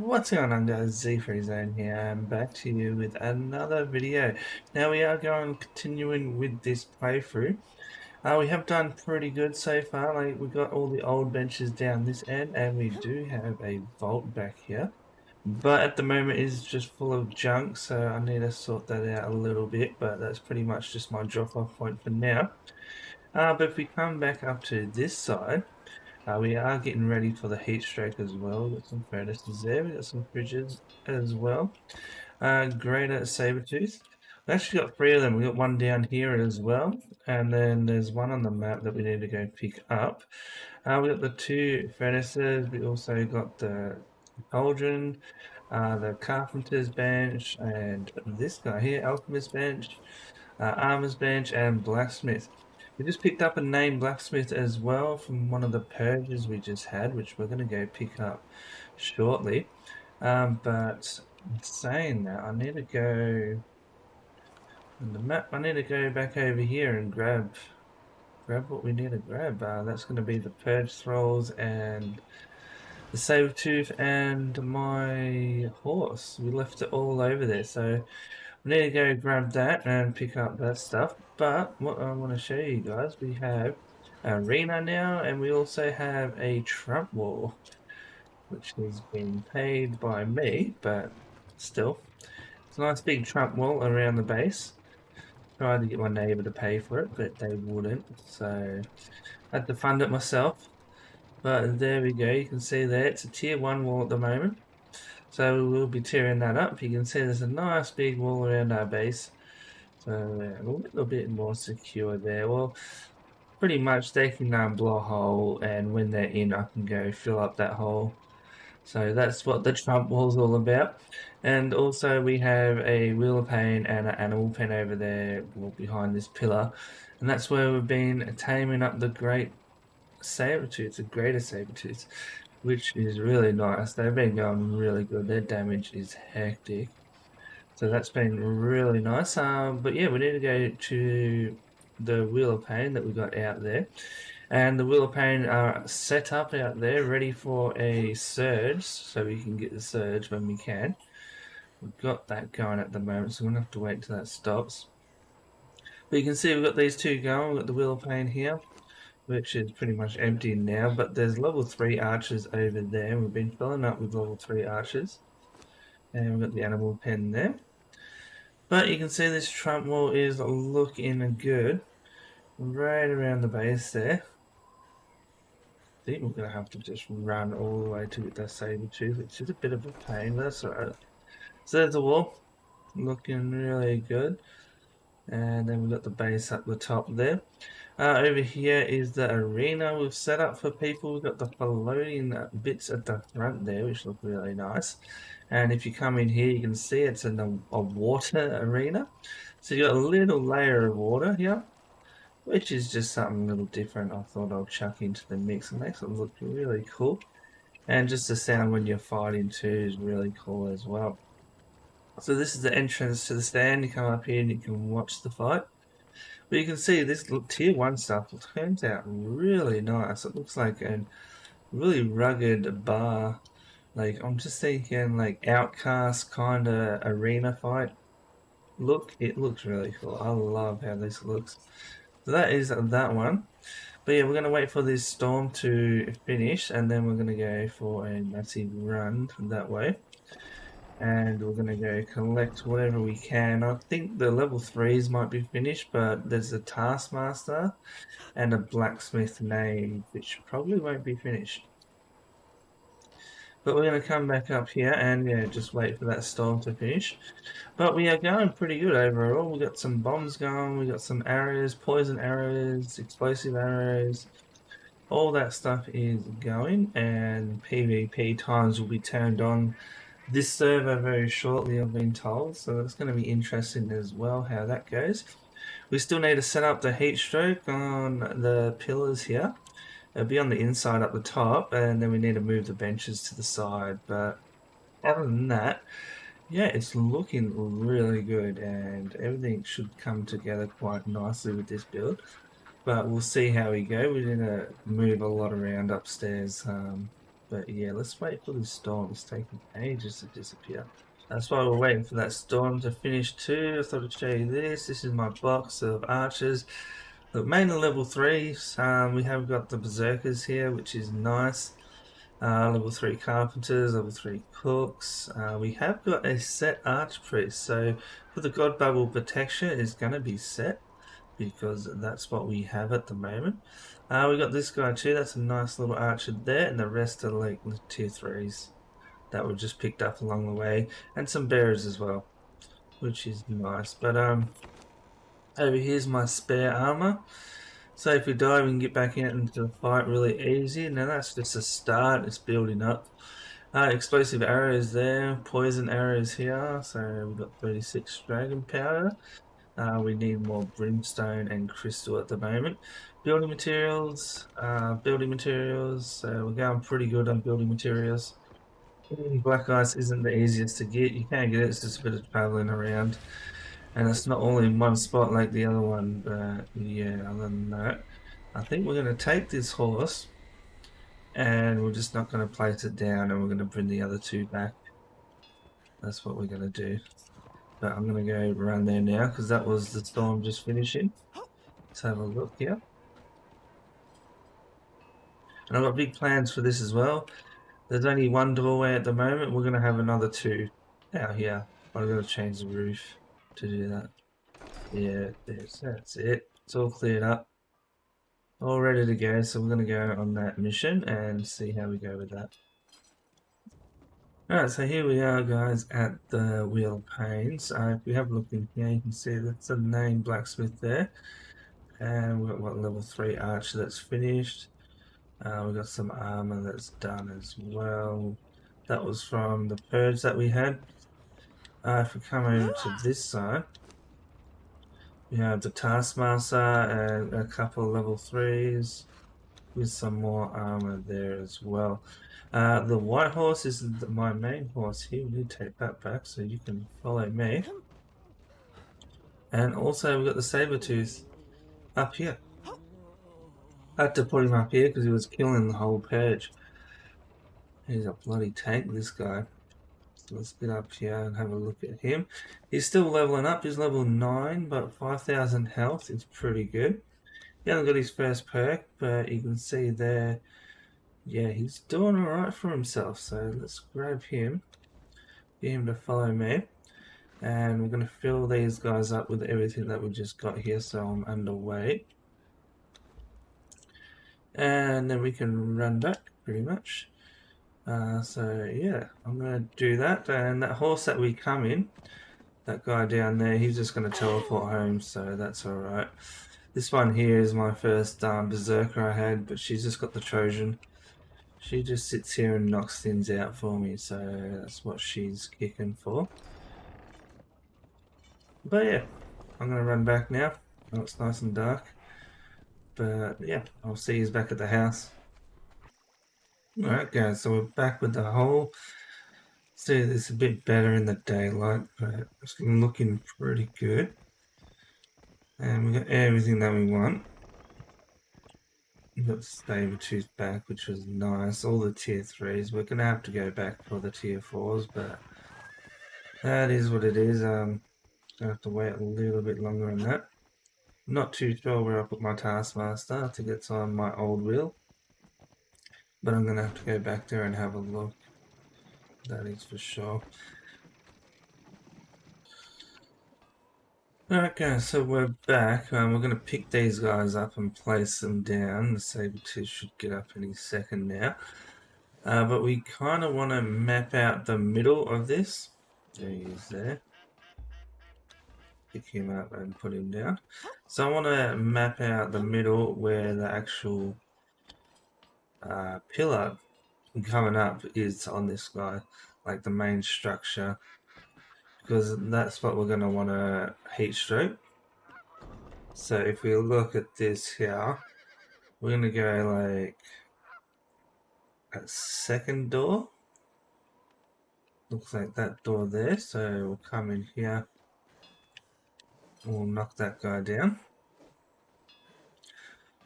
What's going on, guys? ZfreeZone here. I'm back to you with another video. Now we are continuing with this playthrough. We have done pretty good so far. Like, we got all the old benches down this end, and we do have a vault back here. But at the moment it's just full of junk, so I need to sort that out a little bit. But that's pretty much just my drop-off point for now. But if we come back up to this side. We are getting ready for the heat stroke as well. We've got some furnaces there. We've got some fridges as well. Greater saber-tooth. We actually got three of them. We got one down here as well. And then there's one on the map that we need to go pick up. We got the two furnaces. We also got the cauldron, the carpenter's bench, and this guy here, alchemist bench, armor's bench, and blacksmith. We just picked up a name blacksmith as well from one of the purges we just had, which we're going to go pick up shortly. But saying that, I need to go on the map. I need to go back over here and grab what we need to grab. That's going to be the purge thralls and the saber-tooth and my horse. We left it all over there, so we need to go grab that and pick up that stuff. But what I want to show you guys, we have an arena now, and we also have a trap wall, which has been paid by me, but still. It's a nice big trap wall around the base. Tried to get my neighbour to pay for it, but they wouldn't, so I had to fund it myself. But there we go, you can see there, it's a tier 1 wall at the moment. So we will be tearing that up. You can see there's a nice big wall around our base. So a little bit more secure there. Well, pretty much they can blow a hole, and when they're in, I can go fill up that hole. So that's what the Trump wall's all about. And also we have a wheel of pain and an animal pen over there behind this pillar. And that's where we've been taming up the great saber-tooth, the greater saber-tooth, which is really nice. They've been going really good. Their damage is hectic. So that's been really nice. But yeah, we need to go to the Wheel of Pain that we got out there. And the Wheel of Pain are set up out there, ready for a surge, so we can get the surge when we can. We've got that going at the moment, so we're going to have to wait till that stops. But you can see we've got these two going. We've got the Wheel of Pain here, which is pretty much empty now, but there's level 3 archers over there. We've been filling up with level 3 archers. And we've got the animal pen there. But you can see this trump wall is looking good. Right around the base there. I think we're going to have to just run all the way to get that saber-tooth, which is a bit of a pain, but that's alright. So there's the wall. Looking really good. And then we've got the base up the top there. Over here is the arena we've set up for people. We've got the floating bits at the front there, which look really nice. And if you come in here, you can see it's in a water arena. So you've got a little layer of water here, which is just something a little different. I thought I'll chuck into the mix. It makes it look really cool. And just the sound when you're fighting too is really cool as well. So this is the entrance to the stand. You come up here and you can watch the fight. But you can see this tier 1 stuff turns out really nice. It looks like a really rugged bar. Like, I'm just thinking like Outcast kind of arena fight look. It looks really cool. I love how this looks. So that is that one. But yeah, we're going to wait for this storm to finish, and then we're going to go for a massive run that way. And we're going to go collect whatever we can. I think the level 3s might be finished, but there's a Taskmaster and a Blacksmith name, which probably won't be finished. But we're going to come back up here and yeah, just wait for that storm to finish. But we are going pretty good overall. We got some bombs going, we got some arrows, poison arrows, explosive arrows. All that stuff is going, and PvP times will be turned on this server very shortly, I've been told, so it's going to be interesting as well how that goes. We still need to set up the heat stroke on the pillars here. It'll be on the inside up the top, and then we need to move the benches to the side. But other than that, yeah, it's looking really good, and everything should come together quite nicely with this build. But we'll see how we go. We're going to move a lot around upstairs. But But yeah, let's wait for this storm. It's taking ages to disappear. That's why we're waiting for that storm to finish too. I thought I'd show you this. This is my box of archers. Look, mainly level 3s. We have got the berserkers here, which is nice. Level 3 carpenters, level 3 cooks. We have got a set archpriest, so for the god bubble protection is going to be set because that's what we have at the moment. We got this guy too. That's a nice little archer there, and the rest are like tier 3s that were just picked up along the way, and some bearers as well, which is nice. But over here's my spare armor. So if we die, we can get back into the fight really easy. Now that's just a start. It's building up. Explosive arrows there, poison arrows here. So we've got 36 dragon powder. We need more brimstone and crystal at the moment. Building materials, So we're going pretty good on building materials. Black ice isn't the easiest to get. You can get it. It's just a bit of traveling around, and it's not all in one spot like the other one. But yeah, other than that, I think we're going to take this horse, and we're just not going to place it down, and we're going to bring the other two back. That's what we're going to do. But I'm going to go around there now because that was the storm just finishing. Let's have a look here. And I've got big plans for this as well. There's only one doorway at the moment. We're going to have another two out here. I'm going to change the roof to do that. Yeah, that's it. It's all cleared up. All ready to go. So we're going to go on that mission and see how we go with that. Alright, so here we are, guys, at the Wheel of Pains. If we have a look in here, you can see that's a name blacksmith there. And we've got what, level 3 archer that's finished. We've got some armor that's done as well. That was from the purge that we had. If we come over to this side, we have the Taskmaster and a couple of level 3s with some more armor there as well. The white horse is my main horse here. We need to take that back so you can follow me. And also we've got the saber-tooth up here. I had to put him up here because he was killing the whole purge. He's a bloody tank, this guy. So let's get up here and have a look at him. He's still leveling up. He's level 9, but 5,000 health is pretty good. He hasn't got his first perk, but you can see there, yeah, he's doing alright for himself. So let's grab him, get him to follow me. And we're going to fill these guys up with everything that we just got here, so I'm underweight. And then we can run back, pretty much. So yeah, I'm going to do that. And that horse that we come in, that guy down there, he's just going to teleport home, so that's alright. This one here is my first berserker I had, but she's just got the Trojan. She just sits here and knocks things out for me, so that's what she's kicking for. But yeah, I'm going to run back now. Oh, it's nice and dark. But yeah, I'll see you back at the house. Alright guys, so we're back with the hole. See, it's a bit better in the daylight, but it's looking pretty good. And we got everything that we want. We got the saber-tooth back, which was nice. All the tier 3s. We're going to have to go back for the tier 4s, but that is what it is. Gonna have to wait a little bit longer on that. Not too sure where I put my Taskmaster. I think it's on my old wheel. But I'm going to have to go back there and have a look. That is for sure. Alright guys, so we're back. We're going to pick these guys up and place them down. The saber-tooth should get up any second now. But we kind of want to map out the middle of this. There he is there. Pick him up and put him down. So I want to map out the middle where the actual pillar coming up is on this guy, like the main structure, because that's what we're going to want to heat stroke. So if we look at this here, we're going to go like a second door. Looks like that door there, so we'll come in here. We'll knock that guy down.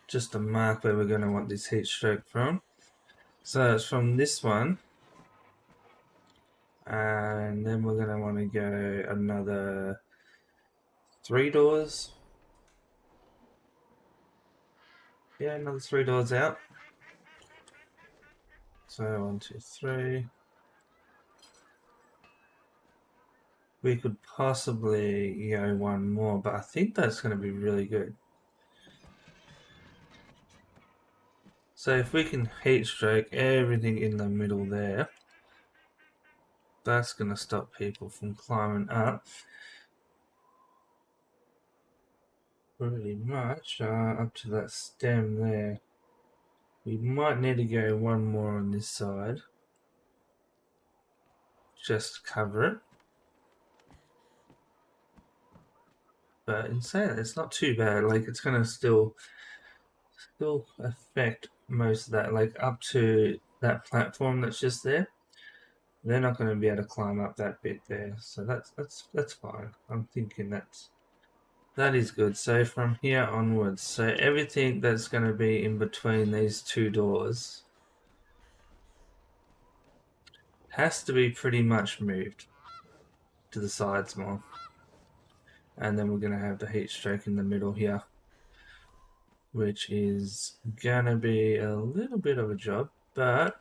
Just to mark where we're going to want this heat stroke from. So it's from this one, and then we're going to want to go another 3 doors. Yeah, another 3 doors out. So 1, 2, 3. We could possibly go one more, but I think that's going to be really good. So if we can heatstroke everything in the middle there, that's going to stop people from climbing up pretty much up to that stem there. We might need to go one more on this side just to cover it. But in saying that, it's not too bad. Like, it's going to still affect most of that, like up to that platform that's just there. They're not going to be able to climb up that bit there, so that's fine. I'm thinking that is good. So from here onwards, so everything that's going to be in between these 2 doors has to be pretty much moved to the sides more. And then we're going to have the heat stroke in the middle here, which is going to be a little bit of a job, but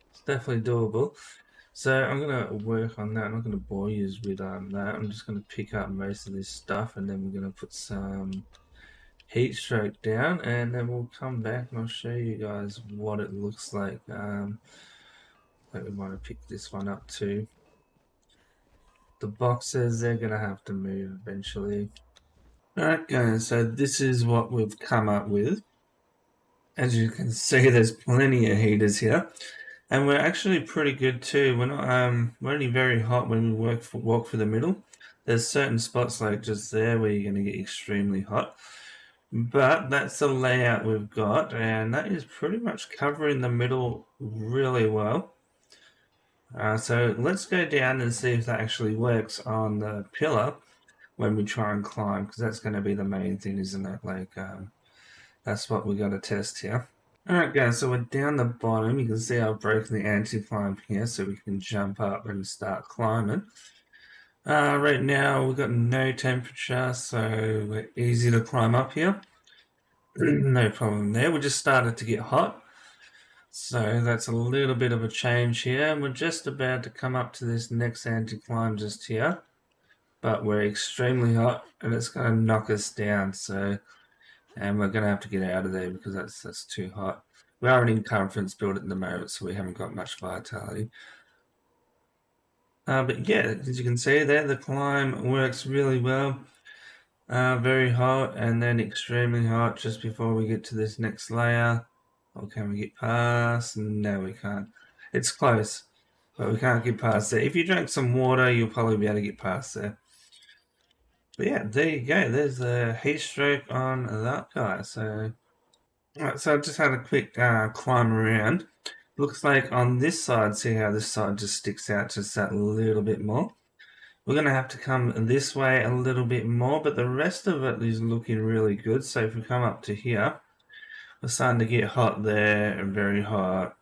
it's definitely doable. So I'm going to work on that. I'm not going to bore you with that. I'm just going to pick up most of this stuff, and then we're going to put some heat stroke down, and then we'll come back and I'll show you guys what it looks like. But we want to pick this one up too. The boxes, they're going to have to move eventually. Alright guys, so this is what we've come up with. As you can see, there's plenty of heaters here. And we're actually pretty good too. We're only very hot when we walk for the middle. There's certain spots like just there where you're going to get extremely hot. But that's the layout we've got, and that is pretty much covering the middle really well. So let's go down and see if that actually works on the pillar when we try and climb, because that's going to be the main thing, isn't it? Like, that's what we got to test here. Alright guys, so we're down the bottom. You can see I've broken the anti-climb here so we can jump up and start climbing. Right now we've got no temperature, so we're easy to climb up here. No problem there. We just started to get hot. So that's a little bit of a change here. We're just about to come up to this next anti-climb just here. But we're extremely hot and it's going to knock us down. And we're going to have to get out of there because that's too hot. We are an encumbrance build at the moment, so we haven't got much vitality. But yeah, as you can see there, the climb works really well. Very hot and then extremely hot just before we get to this next layer. Or can we get past? No, we can't. It's close, but we can't get past there. If you drink some water, you'll probably be able to get past there. But yeah, there you go. There's a heat stroke on that guy. So, right, so I just had a quick climb around. Looks like on this side, see how this side just sticks out just that little bit more. We're going to have to come this way a little bit more, but the rest of it is looking really good. So if we come up to here, we're starting to get hot there and very hot.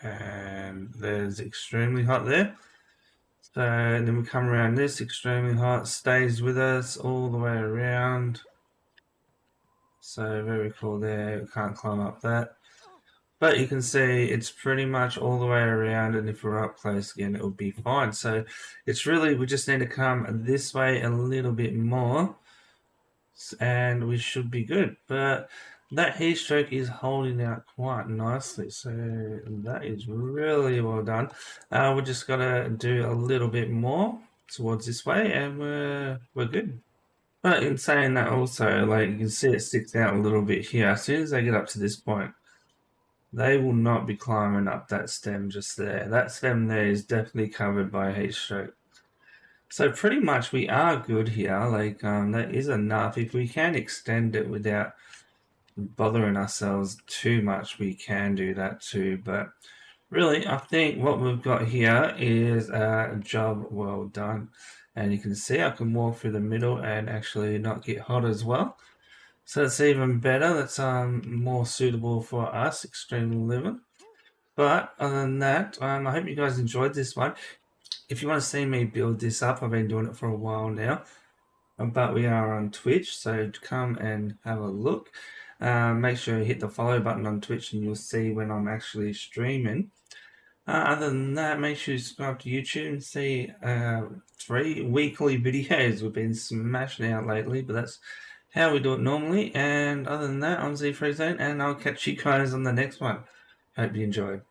And there's extremely hot there. So then we come around this, extremely hot, stays with us all the way around. So very cool there, we can't climb up that. But you can see it's pretty much all the way around, and if we're up close again, it will be fine. So it's really, we just need to come this way a little bit more, and we should be good. But that heat stroke is holding out quite nicely, so that is really well done. We just got to do a little bit more towards this way, and we're good. But in saying that also, like you can see it sticks out a little bit here. As soon as they get up to this point, they will not be climbing up that stem just there. That stem there is definitely covered by heat stroke. So pretty much we are good here. Like that is enough. If we can extend it without bothering ourselves too much, we can do that too. But really, I think what we've got here is a job well done. And you can see I can walk through the middle and actually not get hot as well. So it's even better. That's more suitable for us, extreme living. But other than that, I hope you guys enjoyed this one. If you want to see me build this up, I've been doing it for a while now. But we are on Twitch, so come and have a look. Make sure you hit the follow button on Twitch and you'll see when I'm actually streaming. Other than that, make sure you subscribe to YouTube and see 3 weekly videos. We've been smashing out lately, but that's how we do it normally. And other than that, I'm ZfreeZone, and I'll catch you guys on the next one. Hope you enjoyed.